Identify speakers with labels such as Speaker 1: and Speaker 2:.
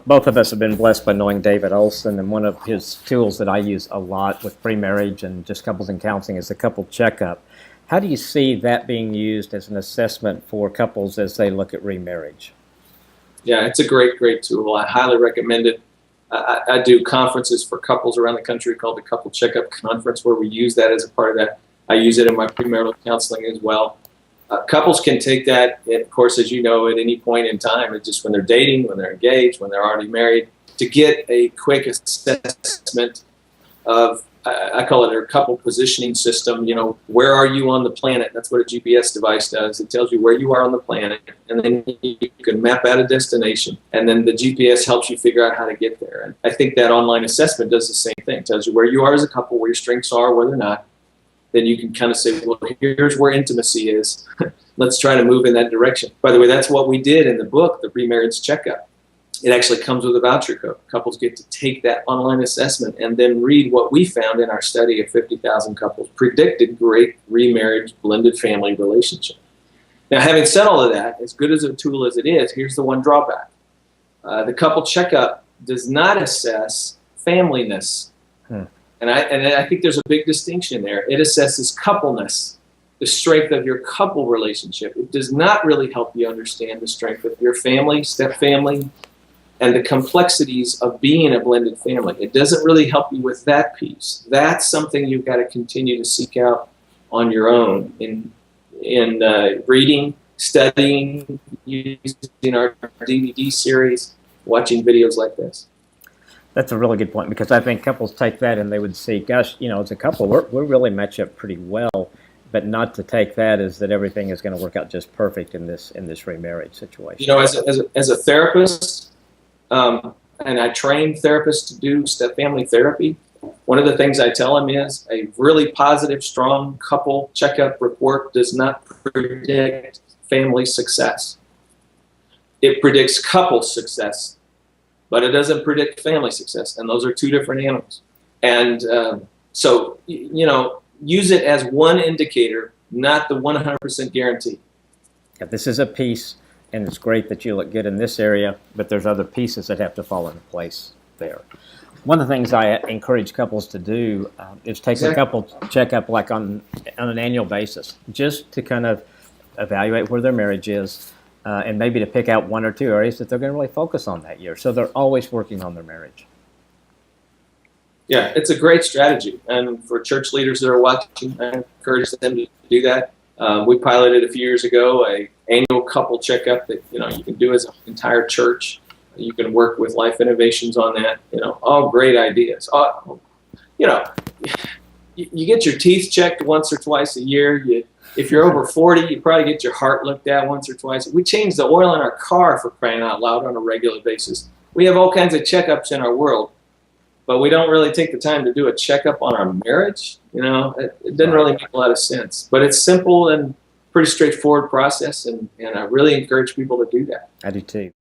Speaker 1: Both of us have been blessed by knowing David Olson, and one of his tools that I use a lot with pre-marriage and just couples and counseling is the Couple Checkup. How do you see that being used as an assessment for couples as they look at remarriage?
Speaker 2: Yeah, it's a great tool. I highly recommend it. I do conferences for couples around the country called the Couple Checkup Conference, where we use that as a part of that. I use it in my premarital counseling as well. Couples can take that, of course, as you know, at any point in time. It's just when they're dating, when they're engaged, when they're already married, to get a quick assessment of, I call it a couple positioning system. Where are you on the planet? That's what a GPS device does. It tells you where you are on the planet, and then you can map out a destination, and then the GPS helps you figure out how to get there. And I think that online assessment does the same thing. It tells you where you are as a couple, where your strengths are, where they're not. Then you can kind of say, well, here's where intimacy is. Let's try to move in that direction. By the way, that's what we did in the book, the Remarriage Checkup. It actually comes with a voucher code. Couples get to take that online assessment and then read what we found in our study of 50,000 couples predicted great remarriage, blended family relationship. Now, having said all of that, as good as a tool as it is, here's the one drawback. The Couple Checkup does not assess familyness. And I think there's a big distinction there. It assesses coupleness, the strength of your couple relationship. It does not really help you understand the strength of your family, step family, and the complexities of being a blended family. It doesn't really help you with that piece. That's something you've got to continue to seek out on your own in reading, studying, using our DVD series, watching videos like this.
Speaker 1: That's a really good point, because I think couples take that and they would see, gosh, as a couple, we're really match up pretty well, but not to take that as that everything is going to work out just perfect in this remarriage situation.
Speaker 2: As a therapist, and I train therapists to do step-family therapy, one of the things I tell them is a really positive, strong couple checkup report does not predict family success. It predicts couple success, but it doesn't predict family success, and those are two different animals. And so, use it as one indicator, not the 100% guarantee.
Speaker 1: Yeah, this is a piece, and it's great that you look good in this area, but there's other pieces that have to fall into place there. One of the things I encourage couples to do is take a couple checkup like on an annual basis, just to kind of evaluate where their marriage is, and maybe to pick out one or two areas that they're going to really focus on that year. So they're always working on their marriage.
Speaker 2: Yeah, it's a great strategy. And for church leaders that are watching, I encourage them to do that. We piloted a few years ago an annual couple checkup that you can do as an entire church. You can work with Life Innovations on that. All great ideas. You get your teeth checked once or twice a year. If you're over 40, you probably get your heart looked at once or twice. We change the oil in our car, for crying out loud, on a regular basis. We have all kinds of checkups in our world, but we don't really take the time to do a checkup on our marriage. It doesn't really make a lot of sense. But it's simple and pretty straightforward process, and I really encourage people to do that.
Speaker 1: I do too.